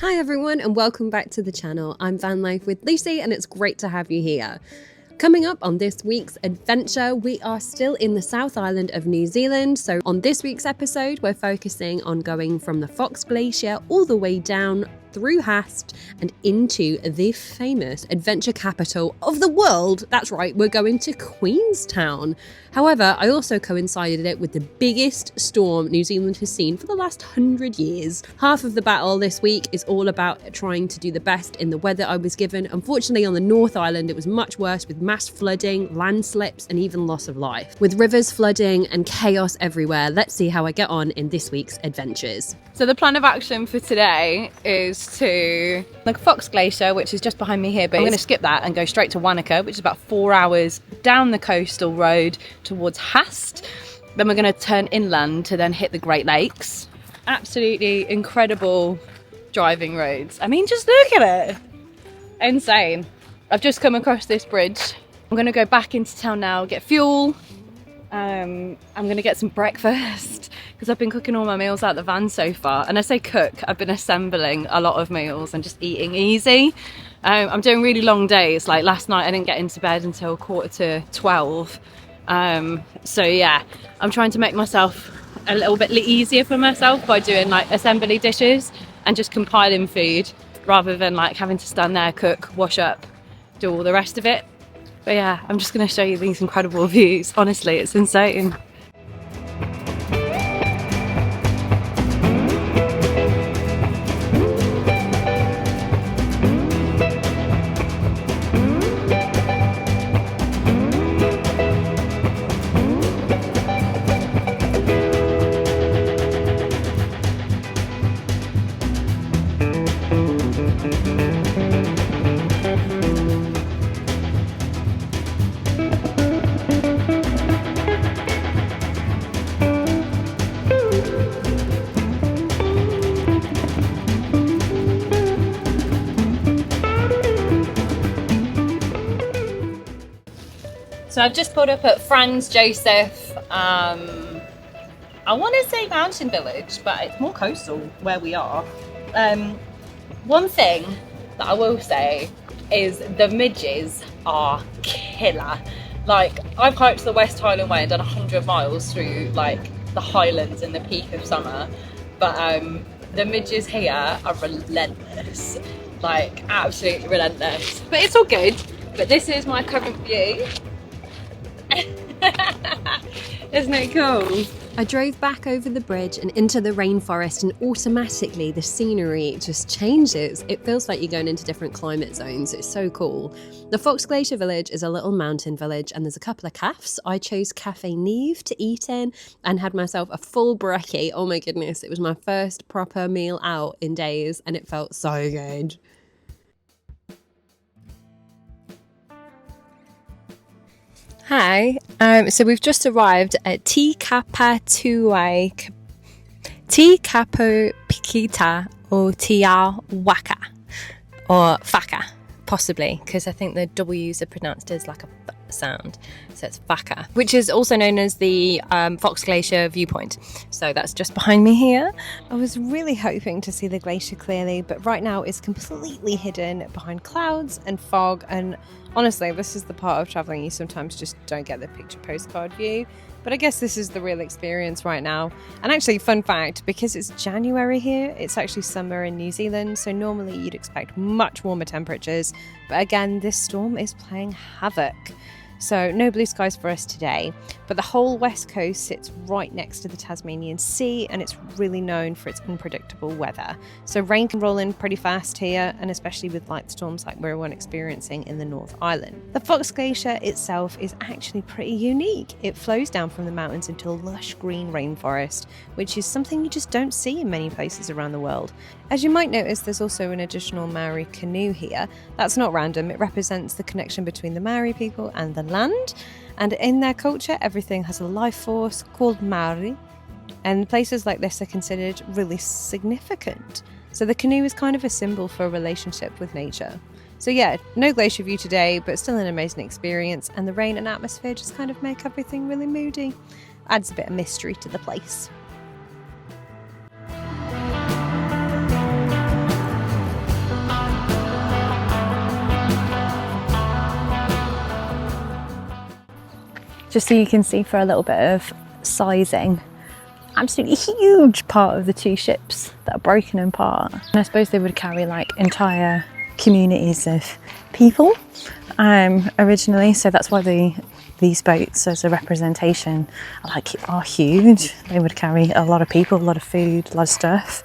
Hi everyone and welcome back to the channel. I'm Vanlife with Lucy and it's great to have you here. Coming up on this week's adventure, we are still in the South Island of New Zealand. So on this week's episode, we're focusing on going from the Fox Glacier all the way down through Haast and into the famous adventure capital of the world. That's right, we're going to Queenstown. However, I also coincided it with the biggest storm New Zealand has seen for the last 100 years. Half of the battle this week is all about trying to do the best in the weather I was given. Unfortunately, on the North Island, it was much worse with mass flooding, landslips, and even loss of life. With rivers flooding and chaos everywhere, let's see how I get on in this week's adventures. So the plan of action for today is to the Fox Glacier, which is just behind me here, but I'm going to skip that and go straight to Wanaka, which is about 4 hours down the coastal road towards Haast. Then we're going to turn inland to then hit the Great Lakes. Absolutely incredible driving roads. I mean, just look at it. Insane. I've just come across this bridge. I'm going to go back into town now, get fuel. I'm going to get some breakfast because I've been cooking all my meals out the van so far. And I say cook, I've been assembling a lot of meals and just eating easy. I'm doing really long days. Like last night I didn't get into bed until 11:45. So yeah, I'm trying to make myself a little bit easier for myself by doing like assembly dishes and just compiling food rather than like having to stand there, cook, wash up, do all the rest of it. But yeah, I'm just going to show you these incredible views. Honestly, it's insane. So I've just pulled up at Franz Joseph, I want to say mountain village, but it's more coastal where we are. One thing that I will say is the midges are killer. Like, I've hiked the West Highland Way and done 100 miles through like the Highlands in the peak of summer, but the midges here are relentless, like absolutely relentless. But it's all good. But this is my current view. Isn't it cool? I drove back over the bridge and into the rainforest, and automatically the scenery just changes. It feels like you're going into different climate zones. It's so cool. The Fox Glacier village is a little mountain village and there's a couple of cafes. I chose Cafe Neve to eat in and had myself a full brekkie. Oh my goodness, it was my first proper meal out in days and it felt so good. Hi, so we've just arrived at Te Kapapikita or Te Waka or Whaka, possibly, because I think the W's are pronounced as like a sound, so it's Whaka, which is also known as the Fox Glacier viewpoint. So that's just behind me here. I was really hoping to see the glacier clearly, but right now it's completely hidden behind clouds and fog, and honestly, this is the part of traveling you sometimes just don't get the picture postcard view. But I guess this is the real experience right now. And actually, fun fact, because it's January here, it's actually summer in New Zealand, so normally you'd expect much warmer temperatures. But again, this storm is playing havoc. So no blue skies for us today, but the whole west coast sits right next to the Tasmanian Sea and it's really known for its unpredictable weather. So rain can roll in pretty fast here, and especially with light storms like we're experiencing in the North Island. The Fox Glacier itself is actually pretty unique. It flows down from the mountains into a lush green rainforest, which is something you just don't see in many places around the world. As you might notice, there's also an additional Maori canoe here. That's not random, it represents the connection between the Maori people and the land, and in their culture everything has a life force called Maori, and places like this are considered really significant. So the canoe is kind of a symbol for a relationship with nature. So yeah, no glacier view today, but still an amazing experience, and the rain and atmosphere just kind of make everything really moody. Adds a bit of mystery to the place. just so you can see for a little bit of sizing. Absolutely huge part of the two ships that are broken apart. And I suppose they would carry like entire communities of people originally, so that's why these boats as a representation are huge. They would carry a lot of people, a lot of food, a lot of stuff.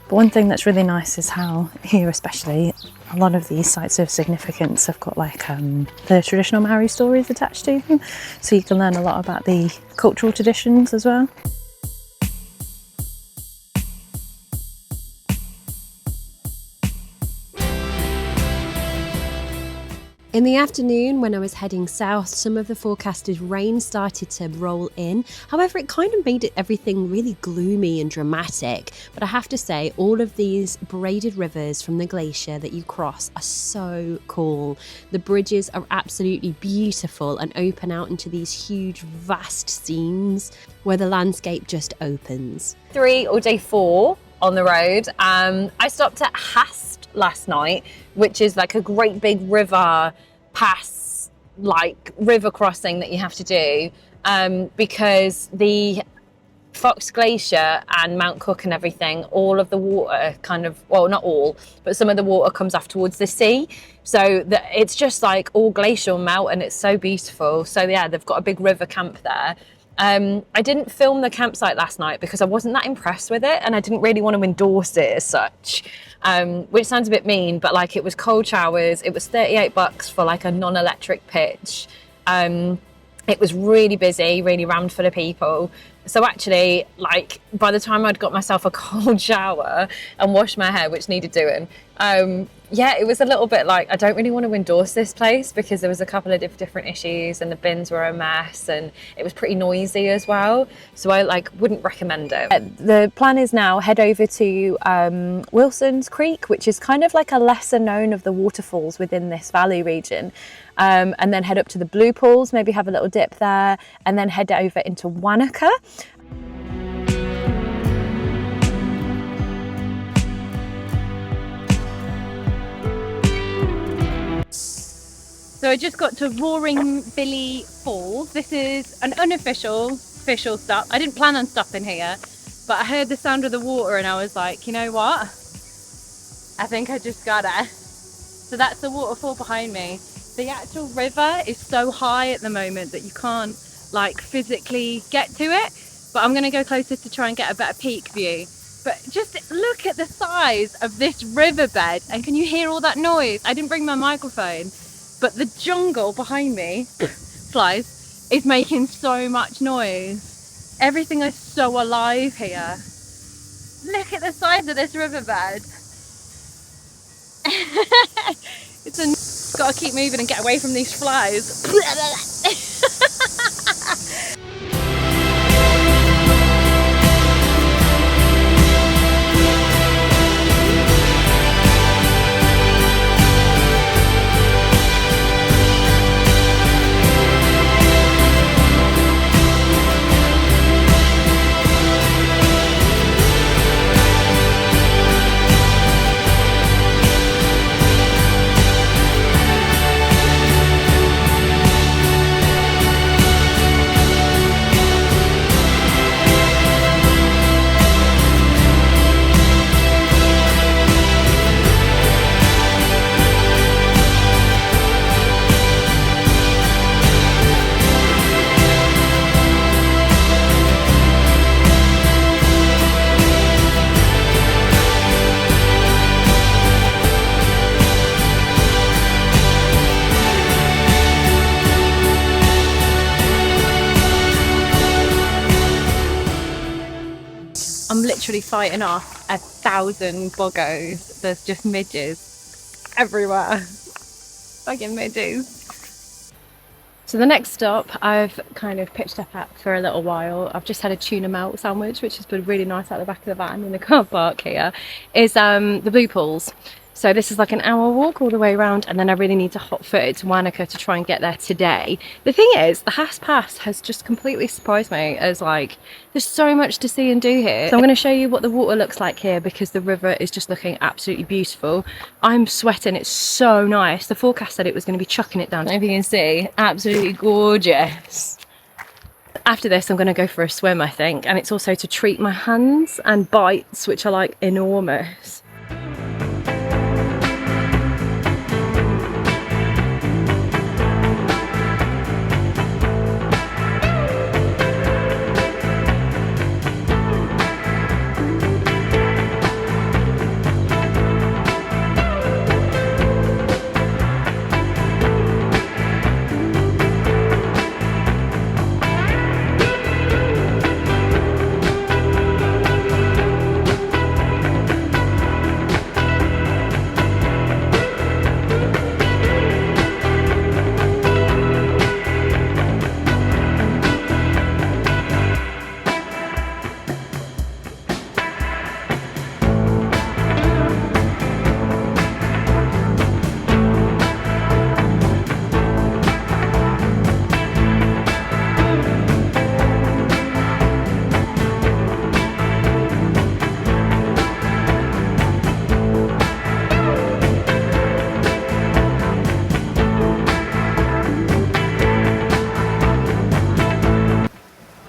But one thing that's really nice is how here especially a lot of these sites of significance have got like the traditional Maori stories attached to them, so you can learn a lot about the cultural traditions as well. In the afternoon, when I was heading south, some of the forecasted rain started to roll in. However, it kind of made everything really gloomy and dramatic. But I have to say, all of these braided rivers from the glacier that you cross are so cool. The bridges are absolutely beautiful and open out into these huge, vast scenes where the landscape just opens. 3 or day 4 on the road. I stopped at Haast last night, which is like a great big river pass, like river crossing that you have to do, because the Fox Glacier and Mount Cook and everything, all of the water kind of, well, not all, but some of the water comes off towards the sea. So it's just like all glacial melt and it's so beautiful. So yeah, they've got a big river camp there. I didn't film the campsite last night because I wasn't that impressed with it and I didn't really want to endorse it as such, which sounds a bit mean, but like it was cold showers. It was $38 for like a non-electric pitch. It was really busy, really rammed full of people. So actually, like by the time I'd got myself a cold shower and washed my hair, which needed doing, yeah, it was a little bit like, I don't really want to endorse this place because there was a couple of different issues and the bins were a mess and it was pretty noisy as well. So I like wouldn't recommend it. The plan is now head over to Wilson's Creek, which is kind of like a lesser known of the waterfalls within this valley region. And then head up to the Blue Pools, maybe have a little dip there, and then head over into Wanaka. So I just got to Roaring Billy Falls. This is an unofficial stop. I didn't plan on stopping here, but I heard the sound of the water and I was like, you know what? I think I just gotta. So that's the waterfall behind me. The actual river is so high at the moment that you can't like physically get to it, but I'm gonna go closer to try and get a better peak view. But just look at the size of this riverbed, and can you hear all that noise? I didn't bring my microphone, but the jungle behind me, flies, is making so much noise. Everything is so alive here. Look at the size of this riverbed. Gotta keep moving and get away from these flies. I'm literally fighting off 1,000 boggos. There's just midges everywhere. Fucking midges. So the next stop I've kind of pitched up at for a little while. I've just had a tuna melt sandwich, which has been really nice out the back of the van in the car park here, is the Blue Pools. So this is like an hour walk all the way around, and then I really need to hot foot it to Wanaka to try and get there today. The thing is, the Haast Pass has just completely surprised me as like, there's so much to see and do here. So I'm going to show you what the water looks like here, because the river is just looking absolutely beautiful. I'm sweating, it's so nice. The forecast said it was going to be chucking it down. If you can see, absolutely gorgeous. After this, I'm going to go for a swim, I think, and it's also to treat my hands and bites, which are like enormous.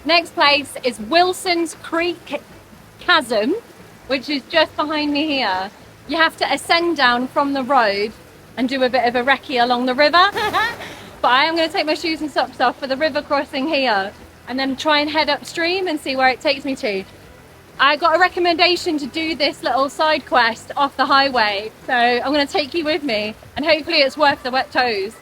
Next place is Wilson's Creek Chasm, which is just behind me here. You have to ascend down from the road and do a bit of a recce along the river. But I am going to take my shoes and socks off for the river crossing here, and then try and head upstream and see where it takes me to. I got a recommendation to do this little side quest off the highway, so I'm going to take you with me, and hopefully it's worth the wet toes.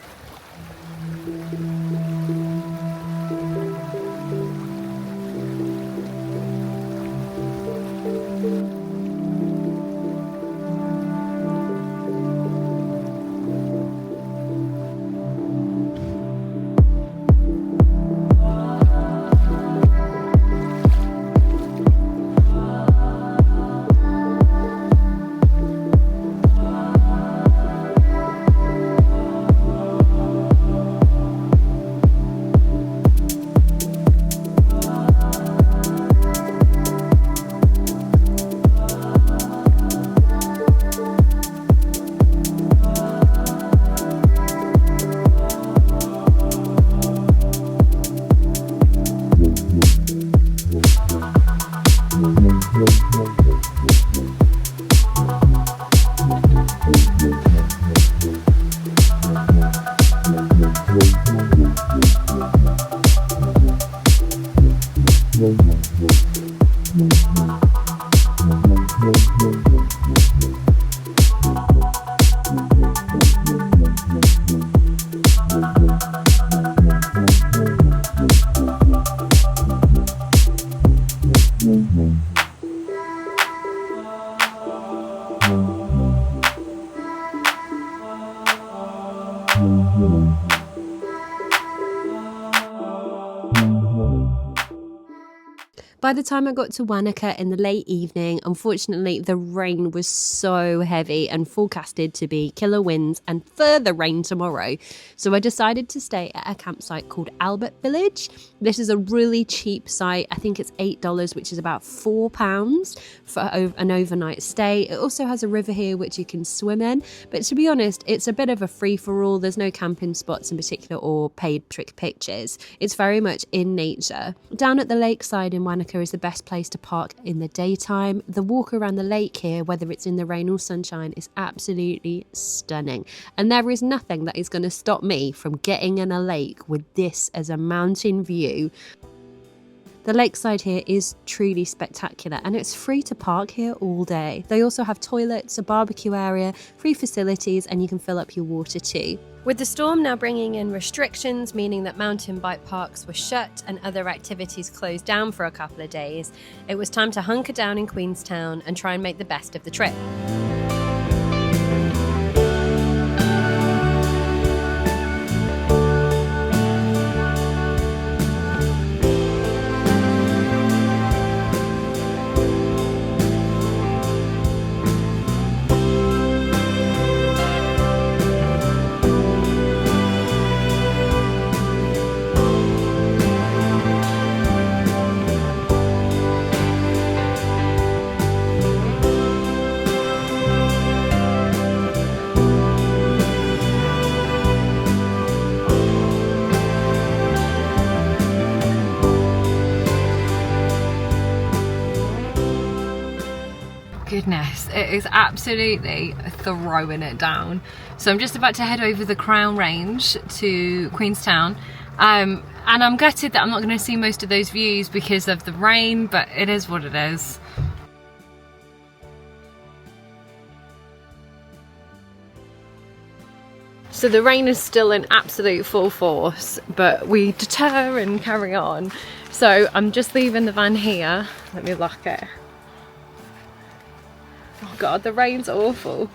By the time I got to Wanaka in the late evening, unfortunately the rain was so heavy and forecasted to be killer winds and further rain tomorrow. So I decided to stay at a campsite called Albert Village. This is a really cheap site. I think it's $8, which is about £4 for an overnight stay. It also has a river here which you can swim in, but to be honest, it's a bit of a free-for-all. There's no camping spots in particular or paid trick pictures. It's very much in nature. Down at the lakeside in Wanaka is the best place to park in the daytime. The walk around the lake here, whether it's in the rain or sunshine, is absolutely stunning. And there is nothing that is going to stop me from getting in a lake with this as a mountain view. The lakeside here is truly spectacular, and it's free to park here all day. They also have toilets, a barbecue area, free facilities, and you can fill up your water too. With the storm now bringing in restrictions, meaning that mountain bike parks were shut and other activities closed down for a couple of days, it was time to hunker down in Queenstown and try and make the best of the trip. goodness, it is absolutely throwing it down. So I'm just about to head over the Crown Range to Queenstown, and I'm gutted that I'm not going to see most of those views because of the rain, but it is what it is. So the rain is still in absolute full force, but we deter and carry on. So I'm just leaving the van here. Let me lock it. Oh God, the rain's awful.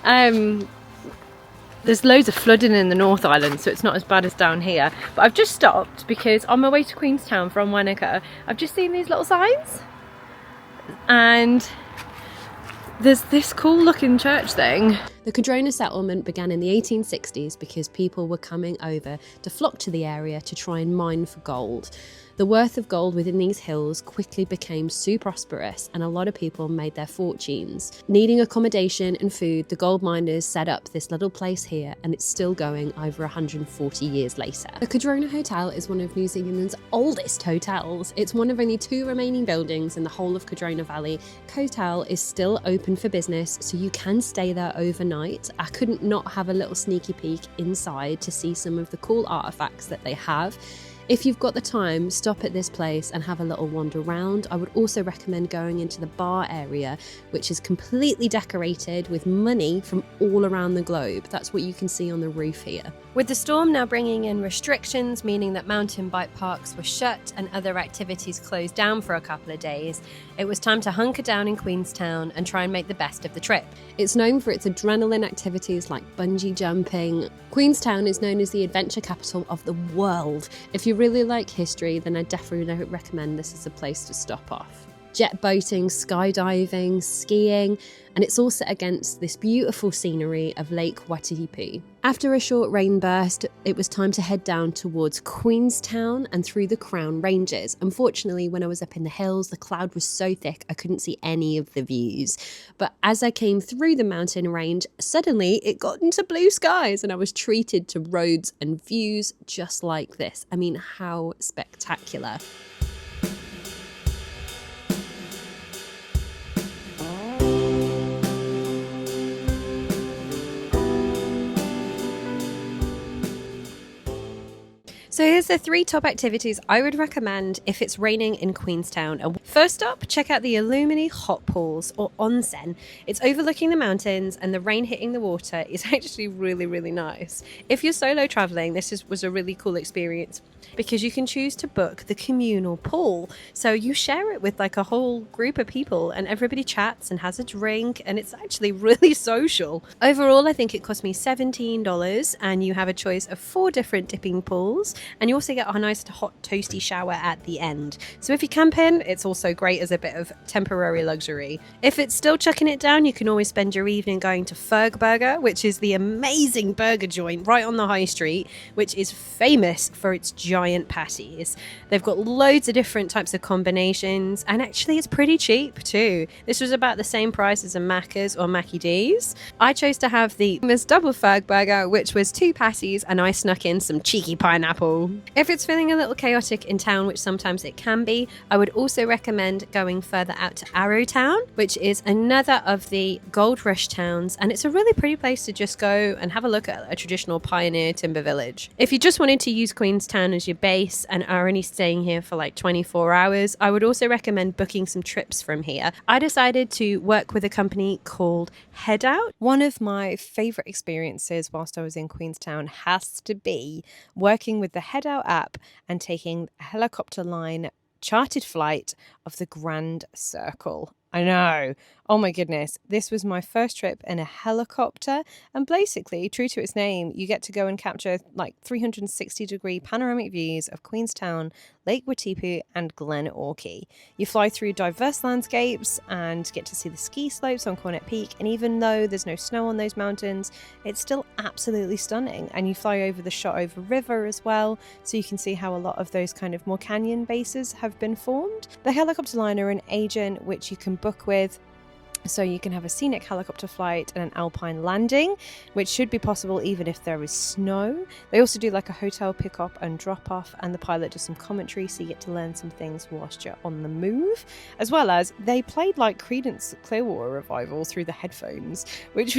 There's loads of flooding in the North Island, so it's not as bad as down here. But I've just stopped because on my way to Queenstown from Wanaka, I've just seen these little signs. And there's this cool looking church thing. The Cardrona settlement began in the 1860s because people were coming over to flock to the area to try and mine for gold. The worth of gold within these hills quickly became so prosperous, and a lot of people made their fortunes. Needing accommodation and food, the gold miners set up this little place here, and it's still going over 140 years later. The Cardrona Hotel is one of New Zealand's oldest hotels. It's one of only 2 remaining buildings in the whole of Cardrona Valley. The hotel is still open for business, so you can stay there overnight. I couldn't not have a little sneaky peek inside to see some of the cool artifacts that they have. If you've got the time, stop at this place and have a little wander around. I would also recommend going into the bar area, which is completely decorated with money from all around the globe. That's what you can see on the roof here. With the storm now bringing in restrictions, meaning that mountain bike parks were shut and other activities closed down for a couple of days, it was time to hunker down in Queenstown and try and make the best of the trip. It's known for its adrenaline activities like bungee jumping. Queenstown is known as the adventure capital of the world. If you really like history, then I definitely recommend this as a place to stop off. Jet boating, skydiving, skiing, and it's all set against this beautiful scenery of Lake Watipu. After a short rain burst, it was time to head down towards Queenstown and through the Crown Ranges. Unfortunately, when I was up in the hills, the cloud was so thick I couldn't see any of the views. But as I came through the mountain range, suddenly it got into blue skies and I was treated to roads and views just like this. I mean, how spectacular. So here's the 3 top activities I would recommend if it's raining in Queenstown. First up, check out the Illumini Hot Pools, or onsen. It's overlooking the mountains and the rain hitting the water is actually really, really nice. If you're solo traveling, this was a really cool experience because you can choose to book the communal pool. So you share it with like a whole group of people and everybody chats and has a drink, and it's actually really social. Overall, I think it cost me $17, and you have a choice of 4 different dipping pools. And you also get a nice hot toasty shower at the end. So if you're camping, it's also great as a bit of temporary luxury. If it's still chucking it down, you can always spend your evening going to Ferg Burger, which is the amazing burger joint right on the high street, which is famous for its giant patties. They've got loads of different types of combinations, and actually it's pretty cheap too. This was about the same price as a Macca's or Mackie D's. I chose to have the famous double Ferg Burger, which was 2 patties, and I snuck in some cheeky pineapple. If it's feeling a little chaotic in town, which sometimes it can be, I would also recommend going further out to Arrowtown, which is another of the gold rush towns, and it's a really pretty place to just go and have a look at a traditional pioneer timber village. If you just wanted to use Queenstown as your base and are only staying here for like 24 hours, I would also recommend booking some trips from here. I decided to work with a company called Head Out. One of my favourite experiences whilst I was in Queenstown has to be working with the Head Out app and taking a helicopter line chartered flight of the Grand Circle. I know. Oh my goodness. This was my first trip in a helicopter, and basically, true to its name, you get to go and capture like 360-degree panoramic views of Queenstown, Lake Watipu and Glen Orchy. You fly through diverse landscapes and get to see the ski slopes on Cornet Peak, and even though there's no snow on those mountains, it's still absolutely stunning. And you fly over the Shotover River as well, so you can see how a lot of those kind of more canyon bases have been formed. The helicopter line are an agent which you can book with, So you can have a scenic helicopter flight and an alpine landing, which should be possible even if there is snow. They also do like a hotel pick up and drop off, and the pilot does some commentary, so you get to learn some things whilst you're on the move. As well as they played like Creedence Clearwater Revival through the headphones, which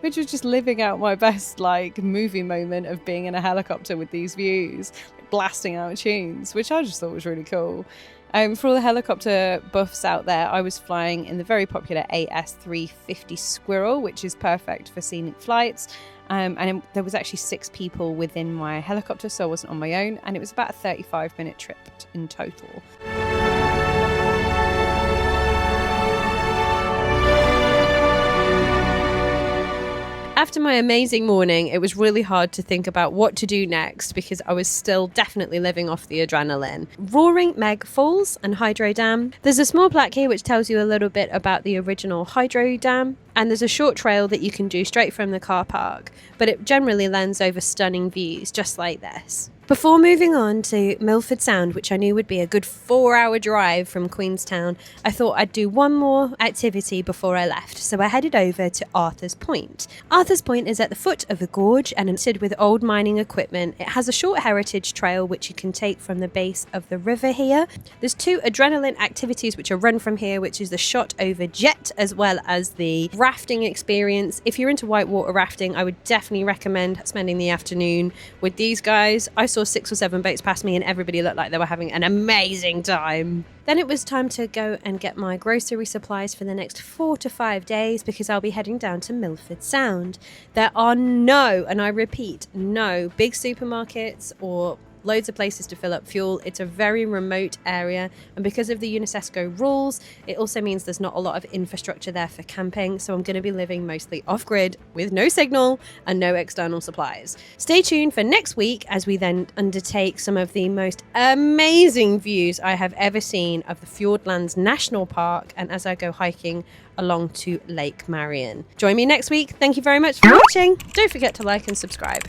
was just living out my best like movie moment of being in a helicopter with these views, like, blasting out tunes, which I just thought was really cool. For all the helicopter buffs out there, I was flying in the very popular AS350 Squirrel, which is perfect for scenic flights. There was actually 6 people within my helicopter, so I wasn't on my own, and it was about a 35-minute trip in total. After my amazing morning, it was really hard to think about what to do next because I was still definitely living off the adrenaline. Roaring Meg Falls and Hydro Dam. There's a small plaque here which tells you a little bit about the original hydro dam, and there's a short trail that you can do straight from the car park, but it generally lends over stunning views just like this. Before moving on to Milford Sound, which I knew would be a good 4-hour drive from Queenstown, I thought I'd do one more activity before I left, so I headed over to Arthur's Point. Arthur's Point is at the foot of the gorge and it's with old mining equipment. It has a short heritage trail which you can take from the base of the river here. There's 2 adrenaline activities which are run from here, which is the shot over jet as well as the rafting experience. If you're into whitewater rafting, I would definitely recommend spending the afternoon with these guys. I saw 6 or 7 boats past me and everybody looked like they were having an amazing time. Then it was time to go and get my grocery supplies for the next 4 to 5 days because I'll be heading down to Milford Sound. There are no, and I repeat, no big supermarkets or loads of places to fill up fuel. It's a very remote area, and because of the UNESCO rules, it also means there's not a lot of infrastructure there for camping, so I'm going to be living mostly off-grid with no signal and no external supplies. Stay tuned for next week as we then undertake some of the most amazing views I have ever seen of the Fiordlands National Park, and as I go hiking along to Lake Marion. Join me next week. Thank you very much for watching. Don't forget to like and subscribe.